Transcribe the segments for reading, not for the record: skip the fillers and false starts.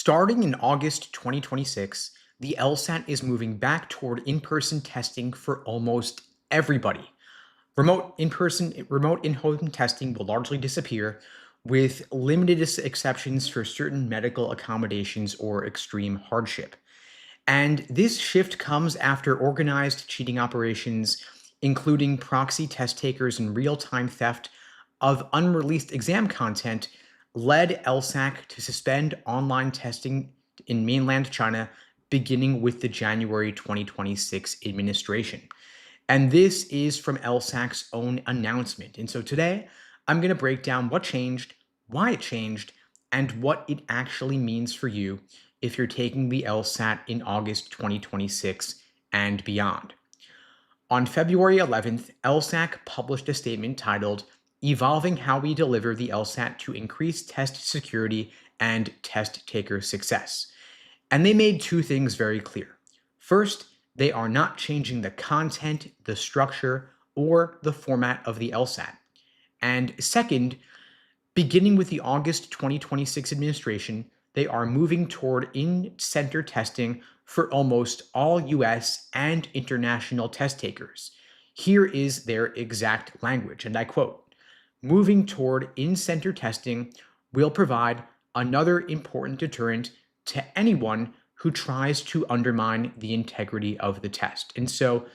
Starting in August 2026, the LSAT is moving back toward in-person testing for almost everybody. Remote in-home testing will largely disappear, with limited exceptions for certain medical accommodations or extreme hardship. And this shift comes after organized cheating operations, including proxy test takers and real time theft of unreleased exam content, led LSAC to suspend online testing in mainland China beginning with the January 2026 administration. And this is from LSAC's own announcement. And so today, I'm going to break down what changed, why it changed, and what it actually means for you if you're taking the LSAT in August 2026 and beyond. On February 11th, LSAC published a statement titled Evolving How We Deliver the LSAT to Increase Test Security and Test Taker Success. And they made two things very clear. First, they are not changing the content, the structure, or the format of the LSAT. And second, beginning with the August 2026 administration, they are moving toward in-center testing for almost all US and international test takers. Here is their exact language, and I quote, "Moving toward in-center testing will provide another important deterrent to anyone who tries to undermine the integrity of the test." And so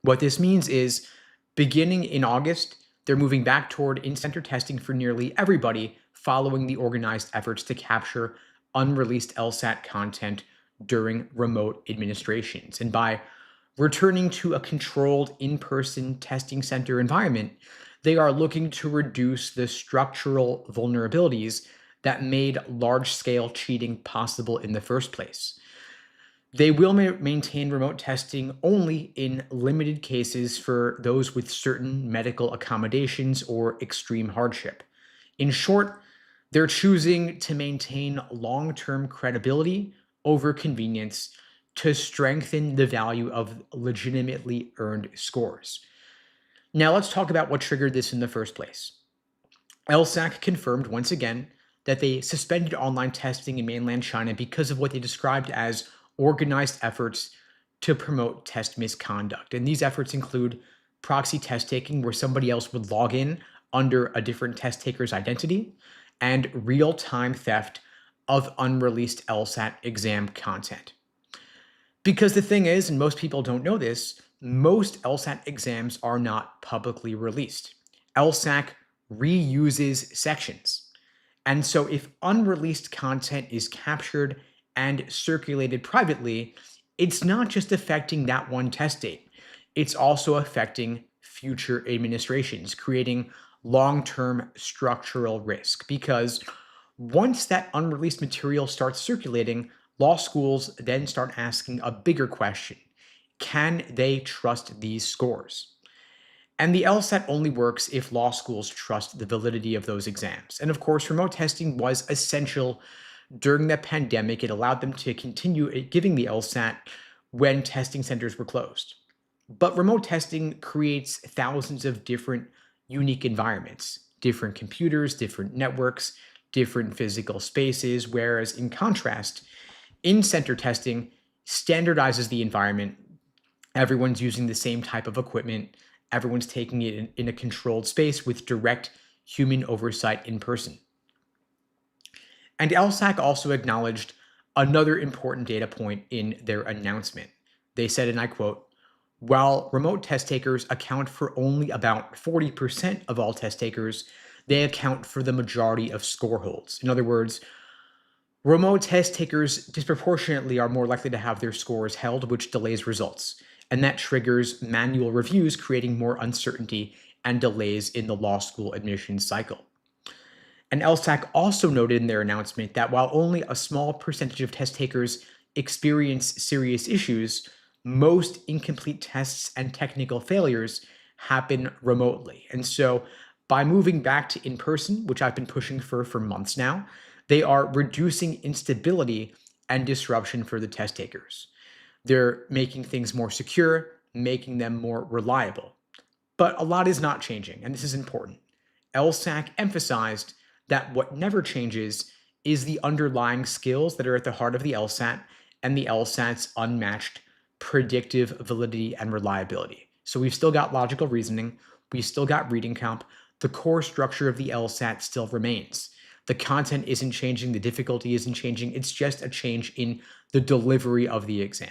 what this means is beginning in August, they're moving back toward in-center testing for nearly everybody following the organized efforts to capture unreleased LSAT content during remote administrations. And by returning to a controlled in-person testing center environment, they are looking to reduce the structural vulnerabilities that made large-scale cheating possible in the first place. They will maintain remote testing only in limited cases for those with certain medical accommodations or extreme hardship. In short, they're choosing to maintain long-term credibility over convenience to strengthen the value of legitimately earned scores. Now let's talk about what triggered this in the first place. LSAC confirmed once again that they suspended online testing in mainland China because of what they described as organized efforts to promote test misconduct. And these efforts include proxy test taking, where somebody else would log in under a different test taker's identity, and real-time theft of unreleased LSAT exam content. Because the thing is, and most people don't know this, most LSAT exams are not publicly released. LSAC reuses sections. And so if unreleased content is captured and circulated privately, it's not just affecting that one test date. It's also affecting future administrations, creating long-term structural risk. Because once that unreleased material starts circulating, law schools then start asking a bigger question. Can they trust these scores? And the LSAT only works if law schools trust the validity of those exams. And of course, remote testing was essential during the pandemic. It allowed them to continue giving the LSAT when testing centers were closed. But remote testing creates thousands of different unique environments, different computers, different networks, different physical spaces, whereas in contrast, in-center testing standardizes the environment. Everyone's using the same type of equipment. Everyone's taking it in a controlled space with direct human oversight in person. And LSAC also acknowledged another important data point in their announcement. They said, and I quote, "While remote test takers account for only about 40% of all test takers, they account for the majority of score holds." In other words, remote test takers disproportionately are more likely to have their scores held, which delays results. And that triggers manual reviews, creating more uncertainty and delays in the law school admissions cycle. And LSAC also noted in their announcement that while only a small percentage of test takers experience serious issues, most incomplete tests and technical failures happen remotely. And so by moving back to in-person, which I've been pushing for months now, they are reducing instability and disruption for the test takers. They're making things more secure, making them more reliable. But a lot is not changing, and this is important. LSAC emphasized that what never changes is the underlying skills that are at the heart of the LSAT and the LSAT's unmatched predictive validity and reliability. So we've still got logical reasoning, we've still got reading comp. The core structure of the LSAT still remains. The content isn't changing, the difficulty isn't changing, it's just a change in the delivery of the exam.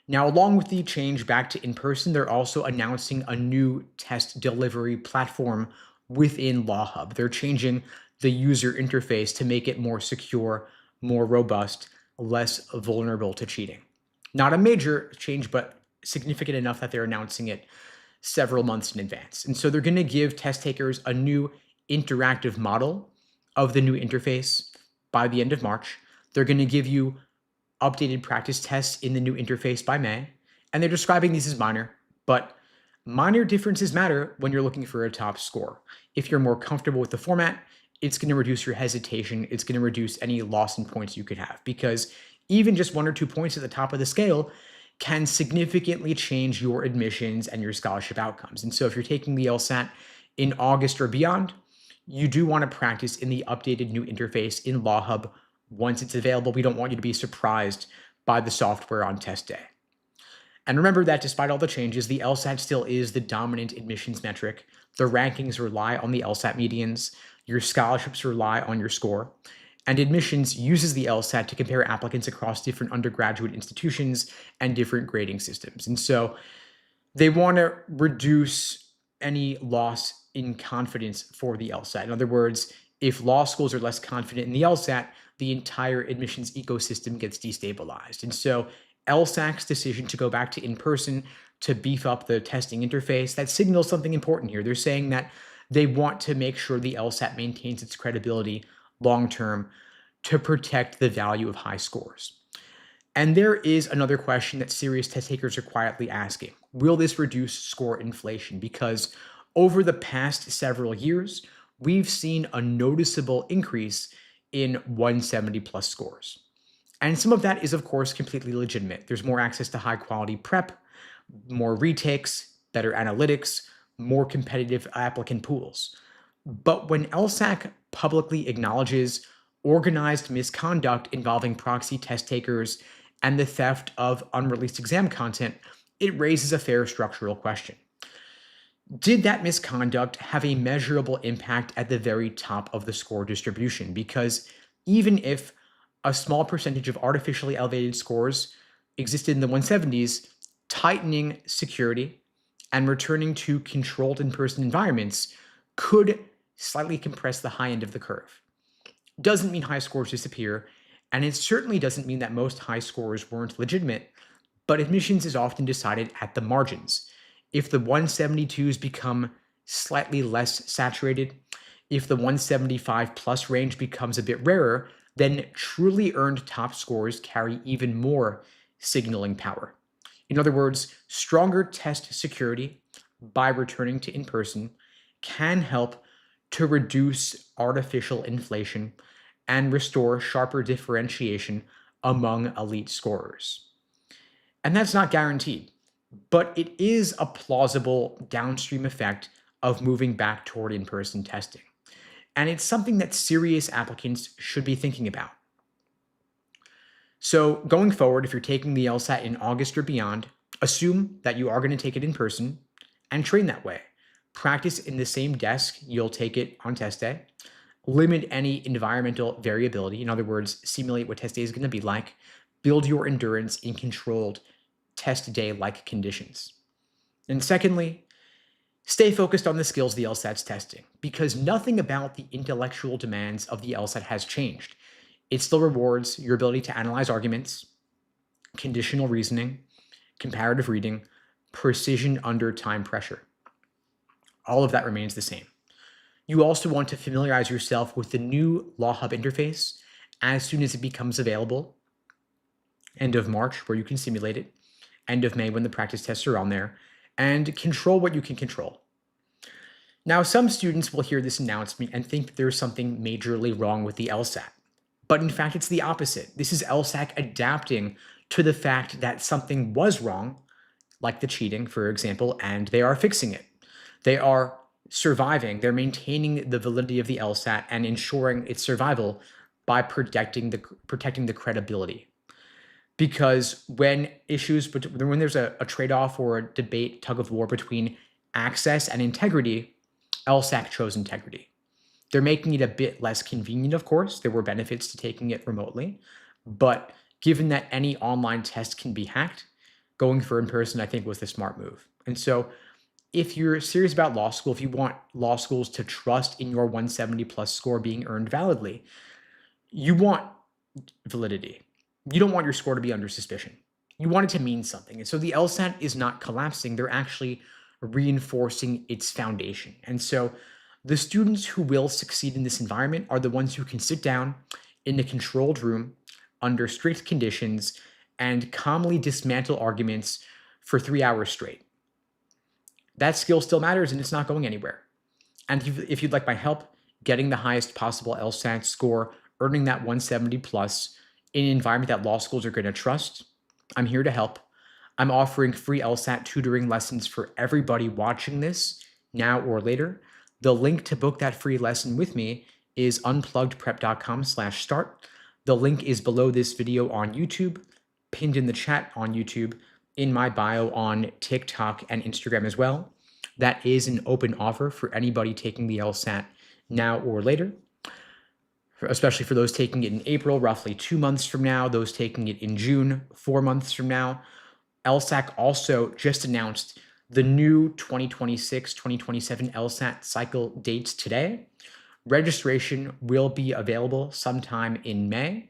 Now, along with the change back to in-person, they're also announcing a new test delivery platform within LawHub. They're changing the user interface to make it more secure, more robust, less vulnerable to cheating. Not a major change, but significant enough that they're announcing it several months in advance. And so they're going to give test takers a new interactive model of the new interface by the end of March. They're going to give you updated practice tests in the new interface by May, and they're describing these as minor, but minor differences matter when you're looking for a top score. If you're more comfortable with the format, it's going to reduce your hesitation. It's going to reduce any loss in points you could have, because even just 1 or 2 points at the top of the scale can significantly change your admissions and your scholarship outcomes. And so if you're taking the LSAT in August or beyond, you do want to practice in the updated new interface in LawHub once it's available. We don't want you to be surprised by the software on test day. And remember that despite all the changes, the LSAT still is the dominant admissions metric. The rankings rely on the LSAT medians. Your scholarships rely on your score. And admissions uses the LSAT to compare applicants across different undergraduate institutions and different grading systems. And so they want to reduce any loss in confidence for the LSAT. In other words, if law schools are less confident in the LSAT, the entire admissions ecosystem gets destabilized. And so LSAC's decision to go back to in-person to beef up the testing interface, that signals something important here. They're saying that they want to make sure the LSAT maintains its credibility long-term to protect the value of high scores. And there is another question that serious test takers are quietly asking. Will this reduce score inflation? Because over the past several years, we've seen a noticeable increase in 170 plus scores. And some of that is, of course, completely legitimate. There's more access to high quality prep, more retakes, better analytics, more competitive applicant pools. But when LSAC publicly acknowledges organized misconduct involving proxy test takers and the theft of unreleased exam content, it raises a fair structural question. Did that misconduct have a measurable impact at the very top of the score distribution? Because even if a small percentage of artificially elevated scores existed in the 170s, tightening security and returning to controlled in-person environments could slightly compress the high end of the curve. Doesn't mean high scores disappear, and it certainly doesn't mean that most high scores weren't legitimate, but admissions is often decided at the margins. If the 172s become slightly less saturated, if the 175 plus range becomes a bit rarer, then truly earned top scores carry even more signaling power. In other words, stronger test security by returning to in-person can help to reduce artificial inflation and restore sharper differentiation among elite scorers. And that's not guaranteed, but it is a plausible downstream effect of moving back toward in-person testing. And it's something that serious applicants should be thinking about. So going forward, if you're taking the LSAT in August or beyond, assume that you are going to take it in person and train that way. Practice in the same desk you'll take it on test day. Limit any environmental variability. In other words, simulate what test day is going to be like. Build your endurance in controlled test day-like conditions. And secondly, stay focused on the skills the LSAT's testing, because nothing about the intellectual demands of the LSAT has changed. It still rewards your ability to analyze arguments, conditional reasoning, comparative reading, precision under time pressure. All of that remains the same. You also want to familiarize yourself with the new LawHub interface as soon as it becomes available. End of March, where you can simulate it. End of May, when the practice tests are on there. And control what you can control. Now, some students will hear this announcement and think that there's something majorly wrong with the LSAT. But in fact, it's the opposite. This is LSAC adapting to the fact that something was wrong, like the cheating, for example, and they are fixing it. They are surviving, they're maintaining the validity of the LSAT and ensuring its survival by protecting the credibility. Because when there's a trade-off or a debate, tug of war between access and integrity, LSAC chose integrity. They're making it a bit less convenient, of course. There were benefits to taking it remotely, but given that any online test can be hacked, going for in-person, I think, was the smart move. And so if you're serious about law school, if you want law schools to trust in your 170 plus score being earned validly, you want validity. You don't want your score to be under suspicion. You want it to mean something. And so the LSAT is not collapsing. They're actually reinforcing its foundation. And so the students who will succeed in this environment are the ones who can sit down in a controlled room under strict conditions and calmly dismantle arguments for 3 hours straight. That skill still matters and it's not going anywhere. And if you'd like my help getting the highest possible LSAT score, earning that 170 plus in an environment that law schools are going to trust, I'm here to help. I'm offering free LSAT tutoring lessons for everybody watching this now or later. The link to book that free lesson with me is unpluggedprep.com/start. The link is below this video on YouTube, pinned in the chat on YouTube, in my bio on TikTok and Instagram as well. That is an open offer for anybody taking the LSAT now or later, especially for those taking it in April, roughly 2 months from now, those taking it in June, 4 months from now. LSAC also just announced the new 2026-2027 LSAT cycle dates today. Registration will be available sometime in May.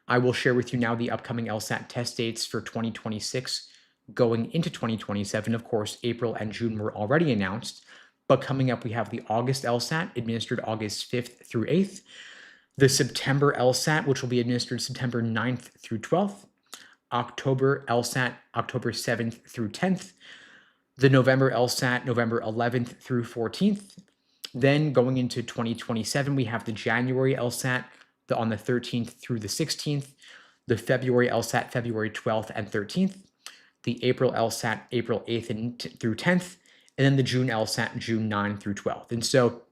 I will share with you now the upcoming LSAT test dates for 2026 going into 2027. Of course, April and June were already announced, but coming up, we have the August LSAT administered August 5th through 8th, the September LSAT, which will be administered September 9th through 12th, October LSAT, October 7th through 10th, the November LSAT, November 11th through 14th. Then going into 2027, we have the January LSAT on the 13th through the 16th, the February LSAT, February 12th and 13th, the April LSAT, April 8th through 10th, and then the June LSAT, June 9th through 12th. And so,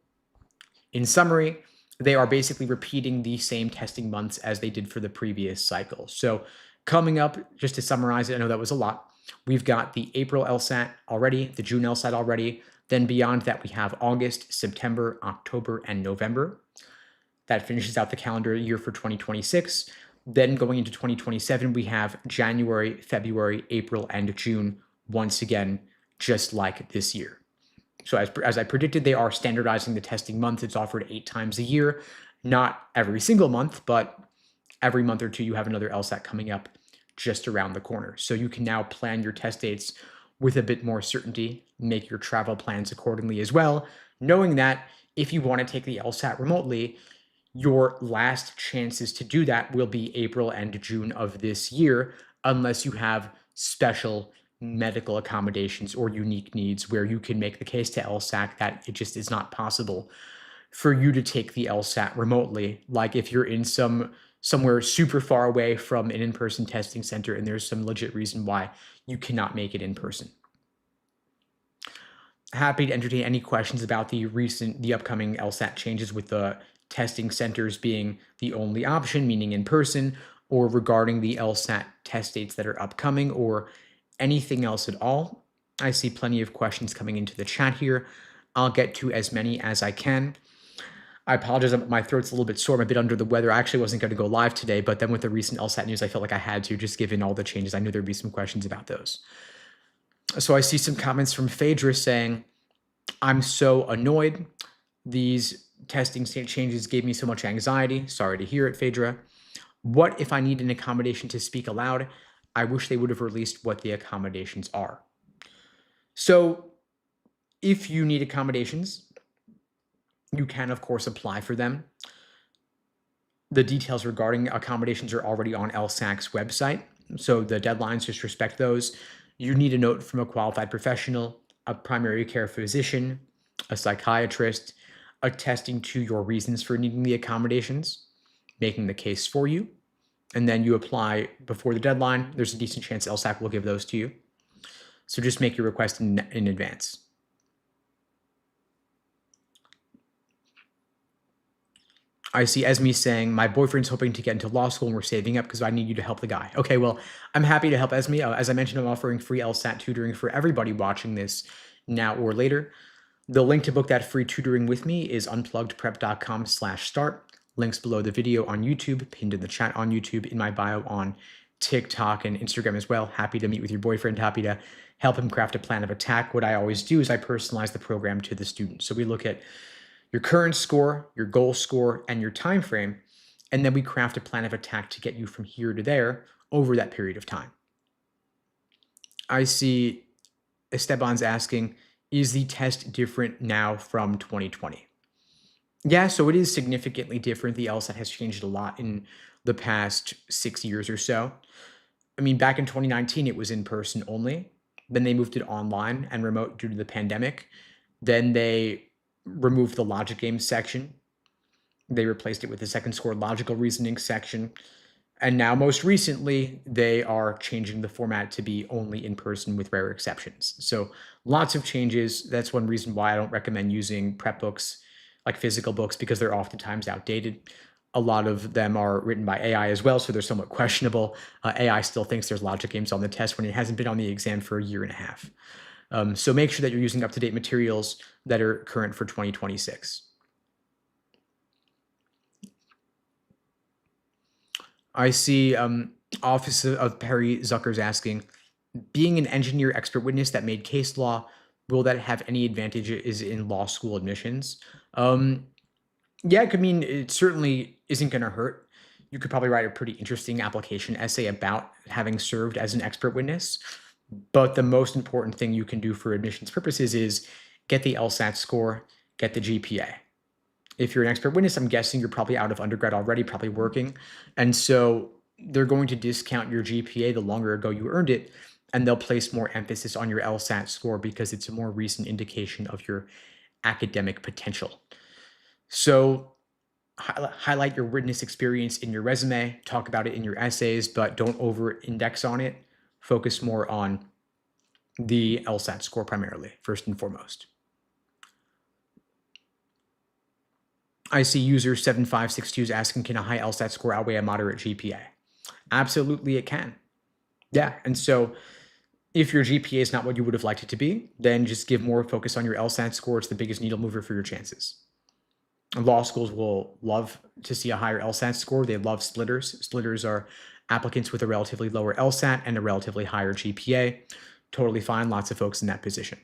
in summary, they are basically repeating the same testing months as they did for the previous cycle. So coming up, just to summarize it, I know that was a lot. We've got the April LSAT already, the June LSAT already. Then beyond that, we have August, September, October, and November. That finishes out the calendar year for 2026. Then going into 2027, we have January, February, April, and June, once again, just like this year. So as I predicted, they are standardizing the testing month. It's offered 8 times a year, not every single month, but every month or two, you have another LSAT coming up just around the corner. So you can now plan your test dates with a bit more certainty, make your travel plans accordingly as well, knowing that if you want to take the LSAT remotely, your last chances to do that will be April and June of this year, unless you have special medical accommodations or unique needs where you can make the case to LSAC that it just is not possible for you to take the LSAT remotely. Like if you're in somewhere super far away from an in-person testing center and there's some legit reason why you cannot make it in person. Happy to entertain any questions about the upcoming LSAT changes with the testing centers being the only option, meaning in person, or regarding the LSAT test dates that are upcoming, or anything else at all. I see plenty of questions coming into the chat here. I'll get to as many as I can. I apologize, my throat's a little bit sore. I'm a bit under the weather. I actually wasn't going to go live today, but then with the recent LSAT news, I felt like I had to, just given all the changes. I knew there'd be some questions about those. So I see some comments from Phaedra saying, I'm so annoyed. These testing state changes gave me so much anxiety. Sorry to hear it, Phaedra. What if I need an accommodation to speak aloud? I wish they would have released what the accommodations are. So if you need accommodations, you can, of course, apply for them. The details regarding accommodations are already on LSAC's website, so the deadlines, just respect those. You need a note from a qualified professional, a primary care physician, a psychiatrist, attesting to your reasons for needing the accommodations, making the case for you, and then you apply before the deadline. There's a decent chance LSAC will give those to you. So just make your request in advance. I see Esme saying, my boyfriend's hoping to get into law school and we're saving up because I need you to help the guy. Okay, well, I'm happy to help Esme. As I mentioned, I'm offering free LSAT tutoring for everybody watching this now or later. The link to book that free tutoring with me is unpluggedprep.com/start. Links below the video on YouTube, pinned in the chat on YouTube, in my bio on TikTok and Instagram as well. Happy to meet with your boyfriend, happy to help him craft a plan of attack. What I always do is I personalize the program to the student. So we look at your current score, your goal score, and your time frame, and then we craft a plan of attack to get you from here to there over that period of time. I see Esteban's asking, is the test different now from 2020? Yeah, so it is significantly different. The LSAT has changed a lot in the past 6 years or so. I mean, back in 2019, it was in person only. Then they moved it online and remote due to the pandemic. Then they removed the logic games section. They replaced it with the second score logical reasoning section. And now, most recently, they are changing the format to be only in person with rare exceptions. So lots of changes. That's one reason why I don't recommend using prep books like physical books, because they're oftentimes outdated. A lot of them are written by AI as well, so they're somewhat questionable. AI still thinks there's logic games on the test when it hasn't been on the exam for a year and a half. So make sure that you're using up-to-date materials that are current for 2026. I see Office of Perry Zucker's asking, being an engineer expert witness that made case law, will that have any advantages in law school admissions? Um, yeah, I mean, it certainly isn't going to hurt. You could probably write a pretty interesting application essay about having served as an expert witness. But the most important thing you can do for admissions purposes is get the LSAT score, get the GPA. If you're an expert witness, I'm guessing you're probably out of undergrad already, probably working. And so they're going to discount your GPA the longer ago you earned it, and they'll place more emphasis on your LSAT score because it's a more recent indication of your academic potential. So highlight your witness experience in your resume, talk about it in your essays, but don't over index on it. Focus more on the LSAT score primarily, first and foremost. I see user 7562 is asking, can a high LSAT score outweigh a moderate GPA? Absolutely, it can. Yeah. And so if your GPA is not what you would have liked it to be, then just give more focus on your LSAT score. It's the biggest needle mover for your chances. Law schools will love to see a higher LSAT score. They love splitters. Splitters are applicants with a relatively lower LSAT and a relatively higher GPA. Totally fine. Lots of folks in that position.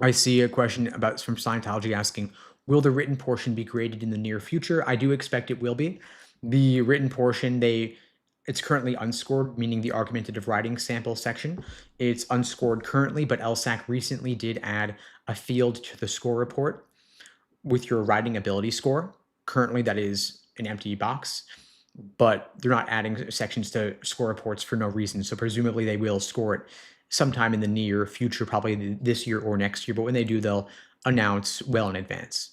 I see a question from Scientology asking, will the written portion be graded in the near future? I do expect it will be. The written portion, it's currently unscored, meaning the argumentative writing sample section. It's unscored currently, but LSAC recently did add a field to the score report with your writing ability score. Currently, that is an empty box, but they're not adding sections to score reports for no reason. So presumably they will score it sometime in the near future, probably this year or next year. But when they do, they'll announce well in advance.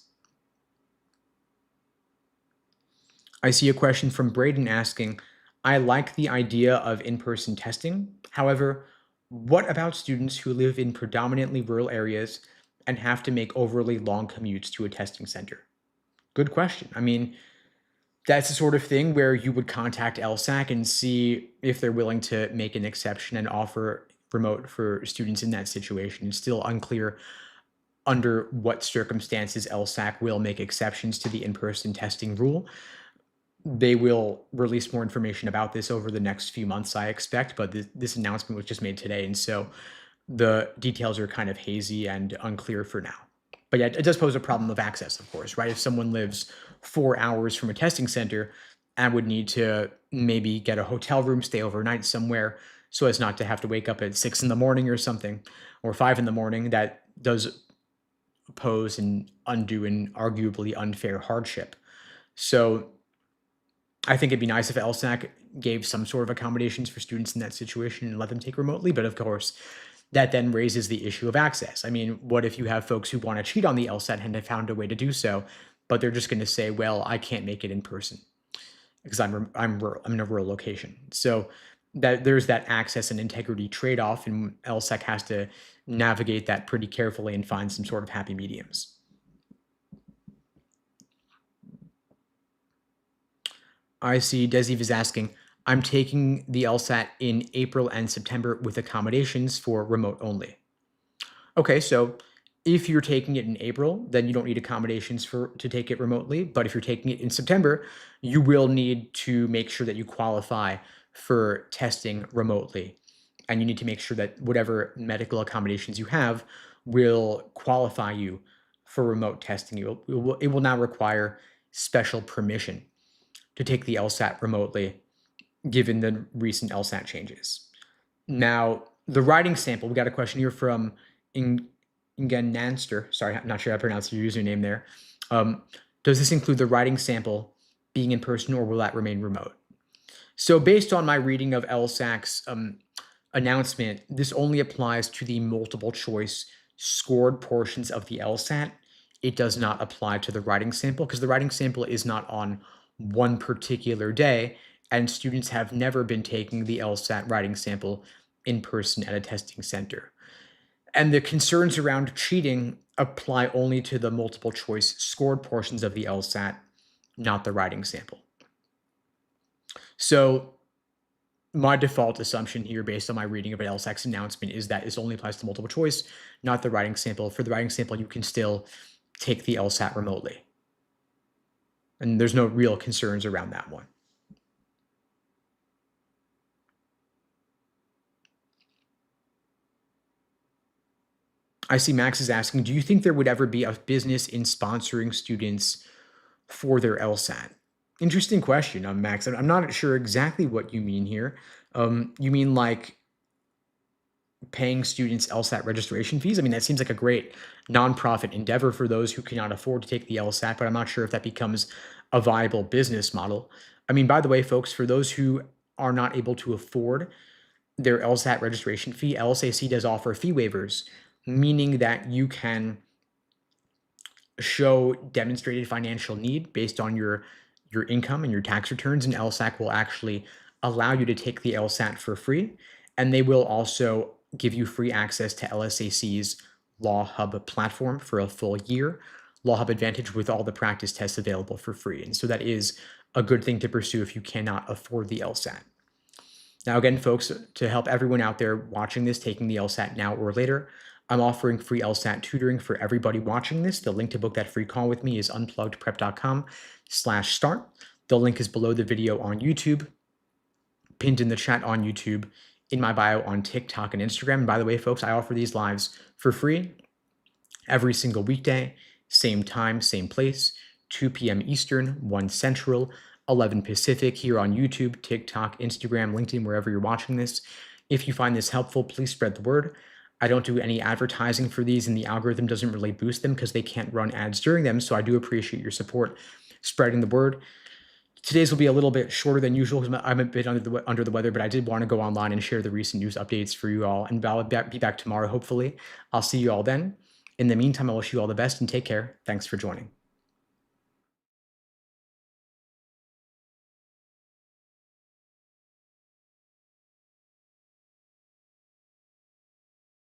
I see a question from Braden asking, I like the idea of in-person testing. However, what about students who live in predominantly rural areas and have to make overly long commutes to a testing center? Good question. I mean, that's the sort of thing where you would contact LSAC and see if they're willing to make an exception and offer remote for students in that situation. It's still unclear under what circumstances LSAC will make exceptions to the in-person testing rule. They will release more information about this over the next few months, I expect, but this announcement was just made today, and so the details are kind of hazy and unclear for now. But yeah, it does pose a problem of access, of course, right? If someone lives 4 hours from a testing center and would need to maybe get a hotel room, stay overnight somewhere so as not to have to wake up at 6 in the morning or something, or 5 in the morning, that does pose an undue and arguably unfair hardship. So I think it'd be nice if LSAC gave some sort of accommodations for students in that situation and let them take remotely. But of course, that then raises the issue of access. I mean, what if you have folks who want to cheat on the LSAT and have found a way to do so, but they're just going to say, well, I can't make it in person because I'm rural, I'm in a rural location. So that there's that access and integrity trade-off, and LSAC has to navigate that pretty carefully and find some sort of happy mediums. I see Desiv is asking, I'm taking the LSAT in April and September with accommodations for remote only. Okay, so if you're taking it in April, then you don't need accommodations to take it remotely. But if you're taking it in September, you will need to make sure that you qualify for testing remotely. And you need to make sure that whatever medical accommodations you have will qualify you for remote testing. It will now require special permission to take the LSAT remotely, given the recent LSAT changes. Now, the writing sample, we got a question here from Ingen Nanster. Sorry, I'm not sure how to pronounce your username there. Does this include the writing sample being in person, or will that remain remote? So based on my reading of LSAC's announcement, this only applies to the multiple choice scored portions of the LSAT. It does not apply to the writing sample because the writing sample is not on one particular day, and students have never been taking the LSAT writing sample in person at a testing center. And the concerns around cheating apply only to the multiple choice scored portions of the LSAT, not the writing sample. So my default assumption here, based on my reading of an LSAC's announcement, is that this only applies to multiple choice, not the writing sample. For the writing sample, you can still take the LSAT remotely. And there's no real concerns around that one. I see Max is asking, do you think there would ever be a business in sponsoring students for their LSAT? Interesting question, Max. I'm not sure exactly what you mean here. You mean like paying students LSAT registration fees? I mean, that seems like a great nonprofit endeavor for those who cannot afford to take the LSAT, but I'm not sure if that becomes a viable business model. I mean, by the way, folks, for those who are not able to afford their LSAT registration fee, LSAC does offer fee waivers, meaning that you can show demonstrated financial need based on your income and your tax returns, and LSAC will actually allow you to take the LSAT for free. And they will also give you free access to LSAC's Law Hub platform for a full year, Law Hub Advantage with all the practice tests available for free. And so that is a good thing to pursue if you cannot afford the LSAT. Now, again, folks, to help everyone out there watching this taking the LSAT now or later, I'm offering free LSAT tutoring for everybody watching this. The link to book that free call with me is unpluggedprep.com/start. The link is below the video on YouTube, pinned in the chat on YouTube, in my bio on TikTok and Instagram. And by the way, folks, I offer these lives for free every single weekday, same time, same place, 2 p.m. Eastern, 1 Central, 11 Pacific, here on YouTube, TikTok, Instagram, LinkedIn, wherever you're watching this. If you find this helpful, please spread the word. I don't do any advertising for these, and the algorithm doesn't really boost them because they can't run ads during them. So I do appreciate your support spreading the word. Today's will be a little bit shorter than usual because I'm a bit under the weather, but I did want to go online and share the recent news updates for you all. And I'll be back tomorrow, hopefully. I'll see you all then. In the meantime, I wish you all the best and take care. Thanks for joining.